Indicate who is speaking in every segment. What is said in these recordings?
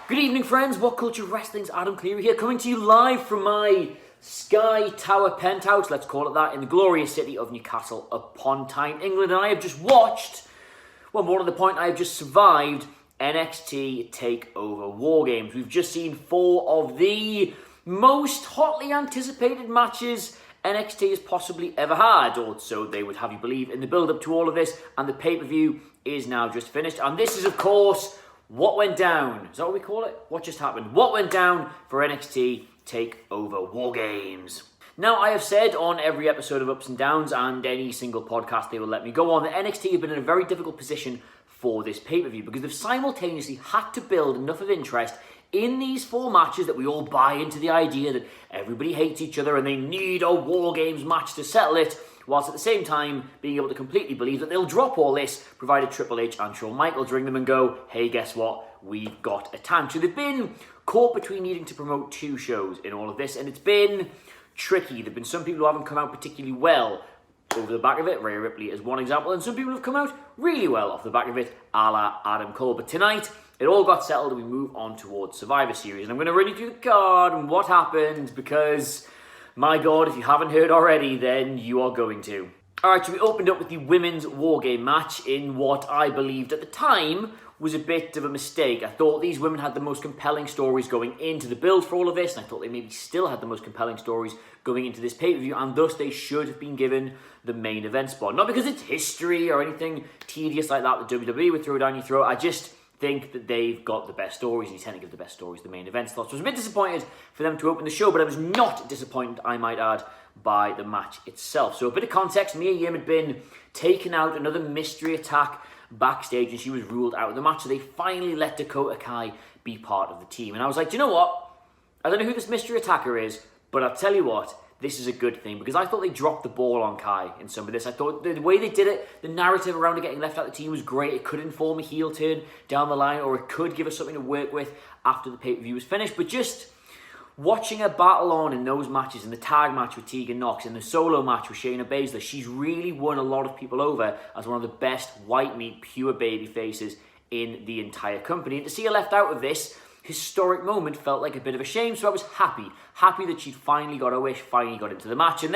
Speaker 1: Good evening, friends. What Culture Wrestling's Adam Clery here, coming to you live from my Sky Tower penthouse, let's call it that, in the glorious city of Newcastle upon Tyne, England. And I have just watched, well, more to the point, I have just survived NXT TakeOver WarGames. We've just seen 4 of the most hotly anticipated matches NXT has possibly ever had, or so they would have you believe, in the build-up to all of this, and the pay-per-view is now just finished. And this is, of course, what went down. Is that what we call it? What just happened? What went down for NXT TakeOver WarGames. Now, I have said on every episode of Ups and Downs and any single podcast they will let me go on that NXT have been in a very difficult position for this pay-per-view because they've simultaneously had to build enough of interest in these 4 matches that we all buy into the idea that everybody hates each other and they need a WarGames match to settle it, whilst at the same time being able to completely believe that they'll drop all this provided Triple H and Shawn Michaels ring them and go, hey, guess what? We've got a tank. So they've been caught between needing to promote 2 shows in all of this, and it's been tricky. There have been some people who haven't come out particularly well over the back of it, Rhea Ripley is one example, and some people have come out really well off the back of it, a la Adam Cole. But tonight, it all got settled and we move on towards Survivor Series. And I'm going to run you through the card and what happened because, my God, if you haven't heard already, then you are going to. Alright, so we opened up with the women's WarGame match in what I believed at the time was a bit of a mistake. I thought these women had the most compelling stories going into the build for all of this, and I thought they maybe still had the most compelling stories going into this pay-per-view, and thus they should have been given the main event spot. Not because it's history or anything tedious like that WWE would throw down your throat. I just think that they've got the best stories, and you tend to give the best stories the main event slots. So I was a bit disappointed for them to open the show, but I was not disappointed, I might add, by the match itself. So a bit of context, Mia Yim had been taken out, another mystery attack backstage, and she was ruled out of the match. So they finally let Dakota Kai be part of the team. And I was like, do you know what? I don't know who this mystery attacker is, but I'll tell you what, this is a good thing, because I thought they dropped the ball on Kai in some of this. I thought the way they did it, the narrative around it getting left out of the team was great. It could inform a heel turn down the line, or it could give us something to work with after the pay-per-view was finished. But just watching her battle on in those matches, in the tag match with Tegan Nox, in the solo match with Shayna Baszler, she's really won a lot of people over as one of the best white meat, pure baby faces in the entire company. And to see her left out of this historic moment felt like a bit of a shame, so I was happy that she'd finally got her wish, finally got into the match. And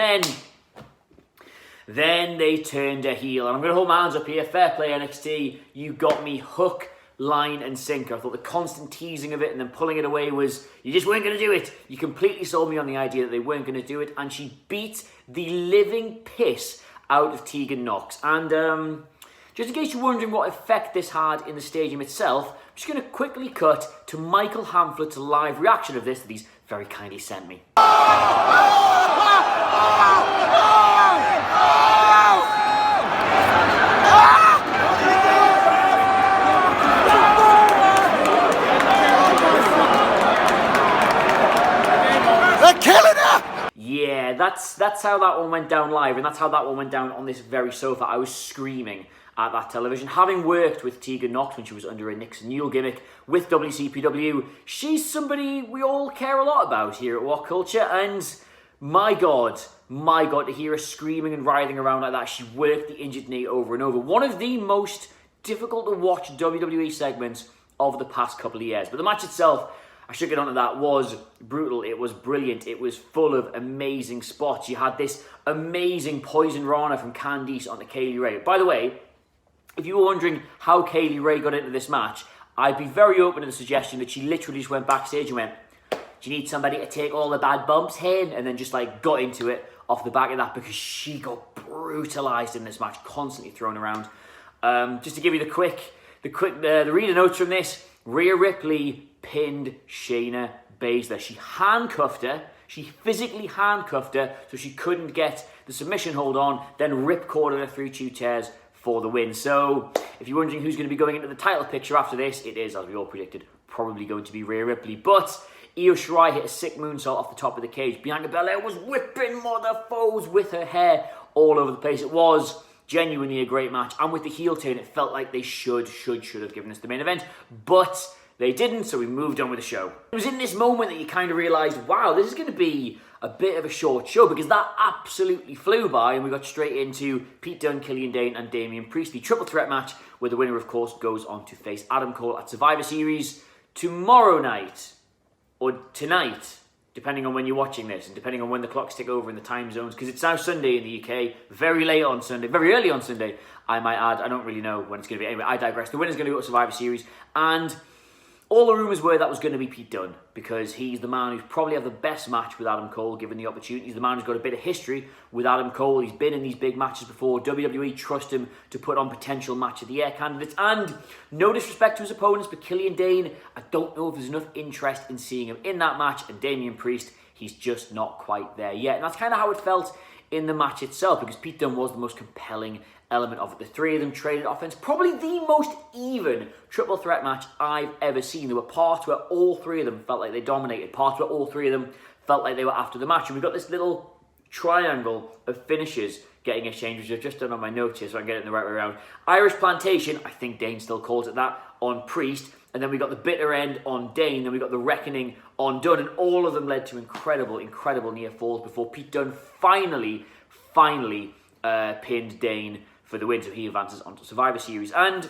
Speaker 1: then they turned her heel, and I'm going to hold my hands up here. Fair play, NXT. You got me hook, line and sinker. I thought the constant teasing of it and then pulling it away was, you just weren't going to do it. You completely sold me on the idea that they weren't going to do it, and she beat the living piss out of Tegan Nox. And just in case you're wondering what effect this had in the stadium itself, I'm just going to quickly cut to Michael Hamflett's live reaction of this that he's very kindly sent me. Yeah, that's how that one went down live, and that's how that one went down on this very sofa. I was screaming at that television. Having worked with Tegan Nox when she was under a Nixon Newell gimmick with WCPW, she's somebody we all care a lot about here at What Culture, and my God, to hear her screaming and writhing around like that, she worked the injured knee over and over. One of the most difficult to watch WWE segments of the past couple of years. But the match itself, I should get onto that, was brutal. It was brilliant. It was full of amazing spots. You had this amazing Poison Rana from Candice onto Kaylee Ray. By the way, if you were wondering how Kaylee Ray got into this match, I'd be very open to the suggestion that she literally just went backstage and went, do you need somebody to take all the bad bumps, hen? And then just like got into it off the back of that, because she got brutalized in this match, constantly thrown around. Just to give you the reader notes from this, Rhea Ripley pinned Shayna Baszler. She handcuffed her. She physically handcuffed her so she couldn't get the submission hold on, then ripcorded her through 2 chairs for the win. So if you're wondering who's going to be going into the title picture after this, it is, as we all predicted, probably going to be Rhea Ripley. But Io Shirai hit a sick moonsault off the top of the cage. Bianca Belair was whipping mother foes with her hair all over the place. It was genuinely a great match, and with the heel turn, it felt like they should have given us the main event, but they didn't, so we moved on with the show. It was in this moment that you kind of realised, wow, this is going to be a bit of a short show, because that absolutely flew by, and we got straight into Pete Dunne, Killian Dane, and Damian Priest, the triple threat match, where the winner, of course, goes on to face Adam Cole at Survivor Series tomorrow night, or tonight, depending on when you're watching this, and depending on when the clocks tick over in the time zones, because it's now Sunday in the UK, very late on Sunday, very early on Sunday, I might add. I don't really know when it's going to be. Anyway, I digress. The winner's going to go to Survivor Series, and all the rumours were that was going to be Pete Dunne, because he's the man who's probably had the best match with Adam Cole, given the opportunity. He's the man who's got a bit of history with Adam Cole. He's been in these big matches before. WWE trust him to put on potential match of the year candidates. And no disrespect to his opponents, but Killian Dane, I don't know if there's enough interest in seeing him in that match. And Damian Priest, he's just not quite there yet. And that's kind of how it felt in the match itself, because Pete Dunne was the most compelling element of it. The three of them traded offense, probably the most even triple threat match I've ever seen. There were parts where all three of them felt like they dominated, parts where all three of them felt like they were after the match. And we've got this little triangle of finishes getting exchanged, which I've just done on my notes here so I can get it in the right way around. Irish Plantation, I think Dane still calls it that, on Priest. And then we got the bitter end on Dane. Then we got the reckoning on Dunne. And all of them led to incredible near falls before Pete Dunne finally pinned Dane for the win. So he advances onto Survivor Series. And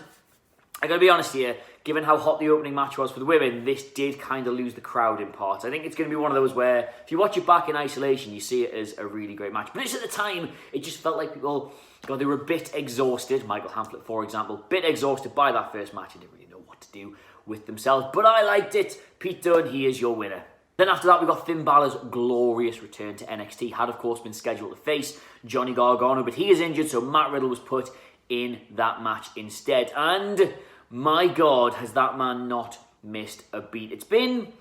Speaker 1: I gotta be honest here, given how hot the opening match was for the women, this did kind of lose the crowd in parts. I think it's going to be one of those where if you watch it back in isolation, you see it as a really great match. But just at the time, it just felt like people, God, they were a bit exhausted. Michael Hamflett, for example, bit exhausted by that first match and didn't really know what to do with themselves. But I liked it. Pete Dunne, he is your winner. Then after that, we got Finn Balor's glorious return to NXT. Had, of course, been scheduled to face Johnny Gargano, but he is injured, so Matt Riddle was put in that match instead. And my God, has that man not missed a beat. It's been,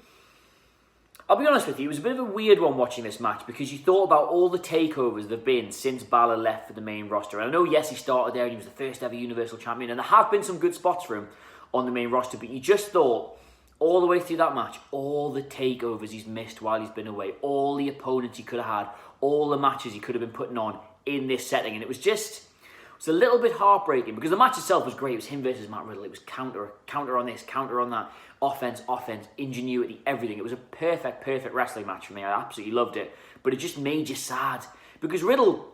Speaker 1: I'll be honest with you, it was a bit of a weird one watching this match, because you thought about all the takeovers there have been since Balor left for the main roster. And I know, yes, he started there and he was the first ever Universal Champion, and there have been some good spots for him on the main roster, but you just thought, all the way through that match, all the takeovers he's missed while he's been away, all the opponents he could have had, all the matches he could have been putting on in this setting. And it was a little bit heartbreaking, because the match itself was great. It was him versus Matt Riddle. It was counter on this, counter on that. Offense, ingenuity, everything. It was a perfect wrestling match for me. I absolutely loved it. But it just made you sad, because Riddle's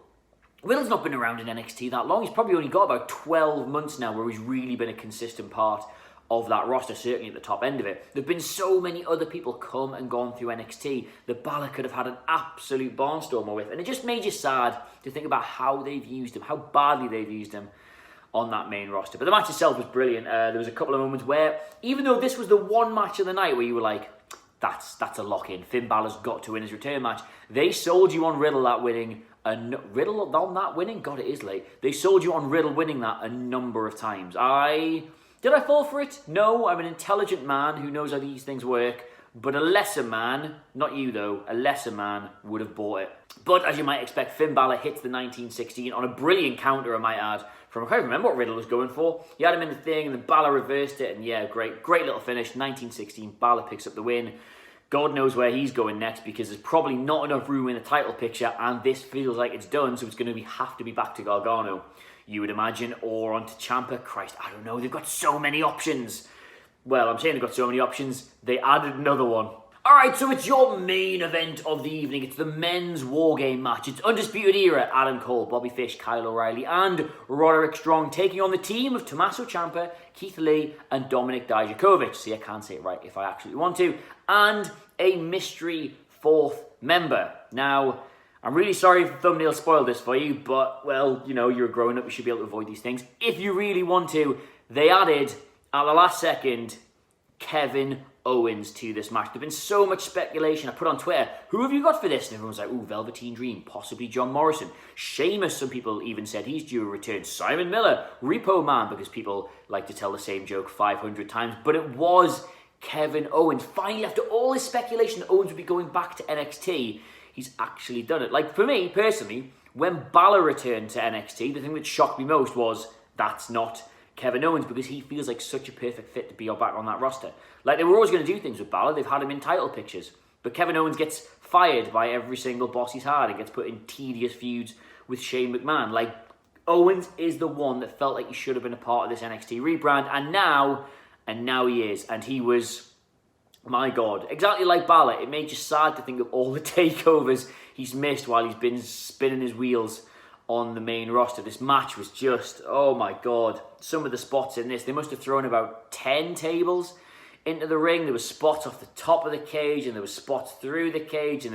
Speaker 1: not been around in NXT that long. He's probably only got about 12 months now where he's really been a consistent part of that roster, certainly at the top end of it. There have been so many other people come and gone through NXT that Balor could have had an absolute barnstormer with. And it just made you sad to think about how they've used him, how badly they've used him on that main roster. But the match itself was brilliant. There was a couple of moments where, even though this was the one match of the night where you were like, that's a lock-in, Finn Balor's got to win his return match, they sold you on Riddle that winning. Riddle on that winning? God, it is late. They sold you on Riddle winning that a number of times. Did I fall for it? No, I'm an intelligent man who knows how these things work, but a lesser man, not you though, a lesser man would have bought it. But as you might expect, Finn Balor hits the 1916 on a brilliant counter, I might add, from, I can't remember what Riddle was going for. He had him in the thing, and then Balor reversed it, and yeah, great little finish, 1916, Balor picks up the win. God knows where he's going next, because there's probably not enough room in the title picture, and this feels like it's done, so it's going to have to be back to Gargano, you would imagine, or onto Ciampa. Christ, I don't know, they've got so many options. Well, I'm saying they've got so many options, they added another one. Alright, so it's your main event of the evening. It's the men's WarGame match. It's Undisputed Era, Adam Cole, Bobby Fish, Kyle O'Reilly, and Roderick Strong taking on the team of Tommaso Ciampa, Keith Lee, and Dominic Dijakovic. See, I can't say it right if I actually want to. And a mystery fourth member. Now, I'm really sorry if the thumbnail spoiled this for you, but, well, you know, you're a grown-up, you should be able to avoid these things. If you really want to, they added, at the last second, Kevin Owens to this match. There's been so much speculation. I put on Twitter, who have you got for this? And everyone's like, ooh, Velveteen Dream, possibly John Morrison. Sheamus, some people even said he's due a return. Simon Miller, Repo Man, because people like to tell the same joke 500 times. But it was Kevin Owens. Finally, after all this speculation that Owens would be going back to NXT, he's actually done it. Like, for me, personally, when Balor returned to NXT, the thing that shocked me most was that's not Kevin Owens, because he feels like such a perfect fit to be back on that roster. Like, they were always going to do things with Balor. They've had him in title pictures. But Kevin Owens gets fired by every single boss he's had and gets put in tedious feuds with Shane McMahon. Like, Owens is the one that felt like he should have been a part of this NXT rebrand. And now he is. And he was, my God, exactly like Balor. It made you sad to think of all the takeovers he's missed while he's been spinning his wheels on the main roster. This match was just, oh my God. Some of the spots in this, they must have thrown about 10 tables into the ring. There was spots off the top of the cage, and there was spots through the cage, and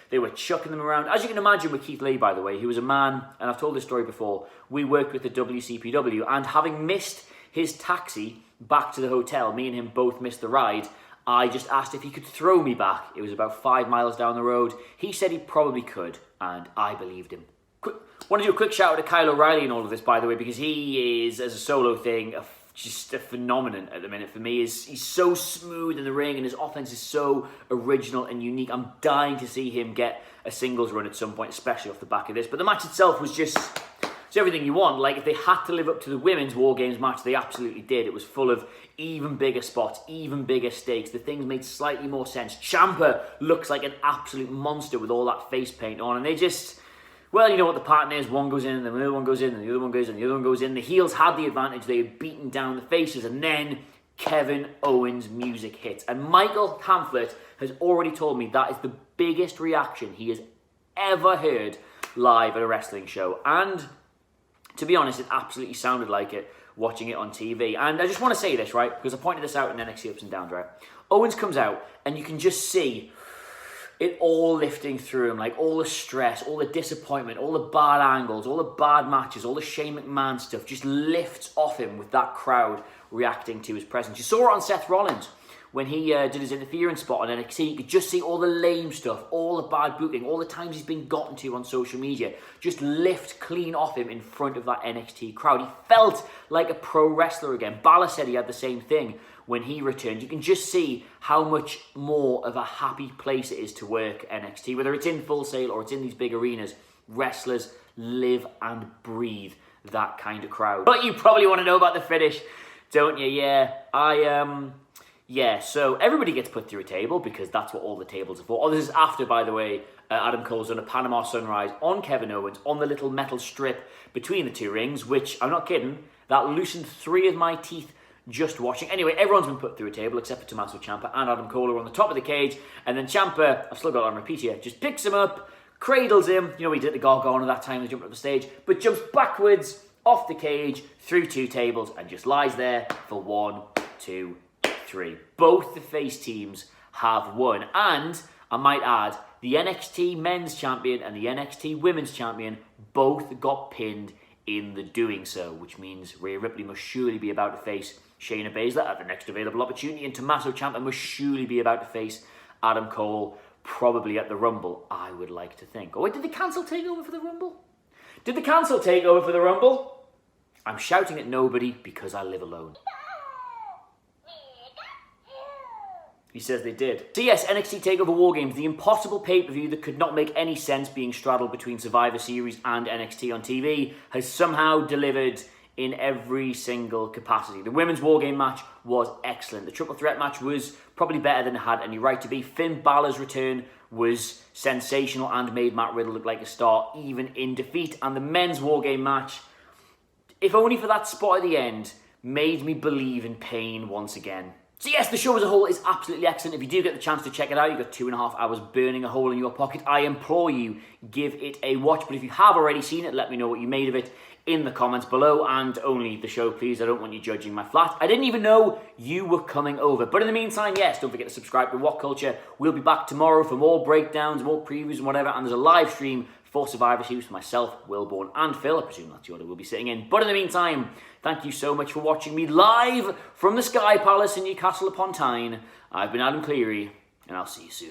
Speaker 1: they were chucking them around. As you can imagine with Keith Lee, by the way, he was a man, and I've told this story before, we worked with the WCPW, and having missed his taxi back to the hotel, me and him both missed the ride, I just asked if he could throw me back. It was about 5 miles down the road. He said he probably could, and I believed him. Want to do a quick shout out to Kyle O'Reilly in all of this, by the way, because he is, as a solo thing, just a phenomenon at the minute for me. He's so smooth in the ring, and his offense is so original and unique. I'm dying to see him get a singles run at some point, especially off the back of this. But the match itself was just... it's everything you want. Like, if they had to live up to the women's WarGames match, they absolutely did. It was full of even bigger spots, even bigger stakes. The things made slightly more sense. Ciampa looks like an absolute monster with all that face paint on, and they just... well, you know what the pattern is. One goes in, and then the other one goes in, and the other one goes in, and the other one goes in. The heels had the advantage. They had beaten down the faces, and then Kevin Owens' music hits. And Michael Hamflett has already told me that is the biggest reaction he has ever heard live at a wrestling show. And to be honest, it absolutely sounded like it watching it on TV. And I just want to say this, right? Because I pointed this out in NXT Ups and Downs, right? Owens comes out, and you can just see it all lifting through him, like all the stress, all the disappointment, all the bad angles, all the bad matches, all the Shane McMahon stuff just lifts off him with that crowd reacting to his presence. You saw it on Seth Rollins when he did his interference spot on NXT. You could just see all the lame stuff, all the bad booking, all the times he's been gotten to on social media, just lift clean off him in front of that NXT crowd. He felt like a pro wrestler again. Balor said he had the same thing when he returned. You can just see how much more of a happy place it is to work NXT. Whether it's in Full Sail or it's in these big arenas, wrestlers live and breathe that kind of crowd. But you probably want to know about the finish, don't you? Yeah, so everybody gets put through a table because that's what all the tables are for. Oh, this is after, by the way, Adam Cole's done a Panama Sunrise on Kevin Owens on the little metal strip between the two rings, which, I'm not kidding, that loosened 3 of my teeth just watching. Anyway, everyone's been put through a table except for Tommaso Ciampa and Adam Cole are on the top of the cage, and then Ciampa, I've still got it on repeat here, just picks him up, cradles him, you know, he did the gargano that time, he jumped up the stage, but jumps backwards off the cage through 2 tables and just lies there for 1, 2, 3. Both the face teams have won, and I might add, the NXT Men's Champion and the NXT Women's Champion both got pinned in the doing so, which means Rhea Ripley must surely be about to face Shayna Baszler at the next available opportunity, and Tommaso Ciampa must surely be about to face Adam Cole, probably at the Rumble, I would like to think. Oh wait, did they cancel TakeOver for the Rumble? Did they cancel TakeOver for the Rumble? I'm shouting at nobody because I live alone. He says they did. So yes, NXT TakeOver WarGames, the impossible pay-per-view that could not make any sense being straddled between Survivor Series and NXT on TV, has somehow delivered in every single capacity. The women's WarGame match was excellent. The triple threat match was probably better than it had any right to be. Finn Balor's return was sensational and made Matt Riddle look like a star, even in defeat. And the men's WarGame match, if only for that spot at the end, made me believe in pain once again. So yes, the show as a whole is absolutely excellent. If you do get the chance to check it out, you've got 2.5 hours burning a hole in your pocket. I implore you, give it a watch. But if you have already seen it, let me know what you made of it in the comments below, and only the show, please. I don't want you judging my flat. I didn't even know you were coming over. But in the meantime, yes, don't forget to subscribe to What Culture. We'll be back tomorrow for more breakdowns, more previews and whatever, and there's a live stream for Survivor Series for myself, Wilborn, and Phil. I presume that's the order we'll be sitting in. But in the meantime, thank you so much for watching me live from the Sky Palace in Newcastle upon Tyne. I've been Adam Clery, and I'll see you soon.